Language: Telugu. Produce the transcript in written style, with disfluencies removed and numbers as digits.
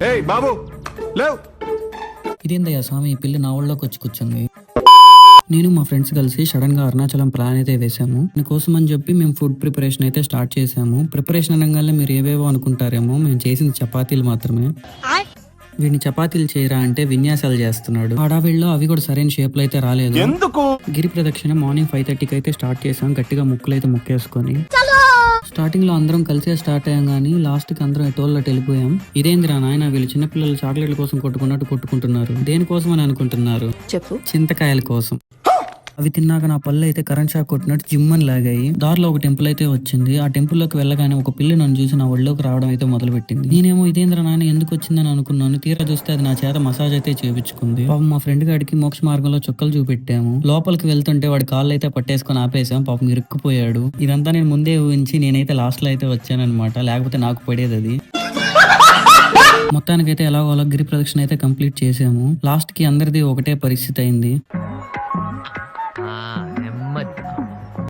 ఏయ్ బాబు లేవ్. ఇదేందయ్యా స్వామి, ఈ పిల్లి నా ఊళ్ళోకి వచ్చి కూర్చుంది. నేను మా ఫ్రెండ్స్ కలిసి సడన్ గా అరుణాచలం ప్లాన్ అయితే వేసాము. దీనికోసం అని చెప్పి మేము ఫుడ్ ప్రిపరేషన్ అయితే స్టార్ట్ చేసాము. ప్రిపరేషన్ అనగానే మీరు ఏవేవో అనుకుంటారేమో, మేము చేసింది చపాతీలు మాత్రమే. వీడిని చపాతీలు చేయరా అంటే విన్యాసాలు చేస్తున్నాడు. హడావిడిలో అవి కూడా సరైన షేప్ లో అయితే రాలేదు. ఎందుకు? గిరి ప్రదక్షిణ మార్నింగ్ 5:30కి అయితే స్టార్ట్ చేసాం. గట్టిగా ముక్కులు అయితే ముక్కేసుకొని స్టార్టింగ్ లో అందరం కలిసే స్టార్ట్ అయ్యాం, కానీ లాస్ట్ కి అందరం ఎటోళ్ళ వెళ్ళిపోయాం. ఇదేందిరా నాయన, వీళ్ళు చిన్నపిల్లలు చాక్లెట్ల కోసం కొట్టుకున్నట్టు కొట్టుకుంటున్నారు. దేనికోసం అని అనుకుంటున్నారు? చెప్పు. చింతకాయల కోసం. అవి తిన్నాక నా పళ్ళు అయితే కరెంట్ షాక్ కొట్టినట్టు జిమ్మని లాగాయి. దారిలో ఒక టెంపుల్ అయితే వచ్చింది. ఆ టెంపుల్ లోకి వెళ్ళగానే ఒక పిల్లి నన్ను చూసి నా ఒళ్ళోకి రావడం అయితే మొదలు పెట్టింది. నేనేమో ఇదేంద్ర నాయన ఎందుకు వచ్చిందని అనుకున్నాను. తీరా చూస్తే అది నా చేత మసాజ్ అయితే చేయించుకుంది. పాపం మా ఫ్రెండ్ గాడికి మోక్ష మార్గంలో చుక్కలు చూపెట్టాము. లోపలికి వెళ్తుంటే వాడి కాళ్ళు అయితే పట్టేసుకొని ఆపేసాం. పాపం ఇరుక్కుపోయాడు. ఇదంతా నేను ముందే ఊహించి నేనైతే లాస్ట్ లో అయితే వచ్చానన్నమాట. లేకపోతే నాకు పడేది అది. మొత్తానికైతే ఎలాగో అలా గిరి ప్రదక్షిణ అయితే కంప్లీట్ చేసాము. లాస్ట్ కి అందరిది ఒకటే పరిస్థితి అయింది.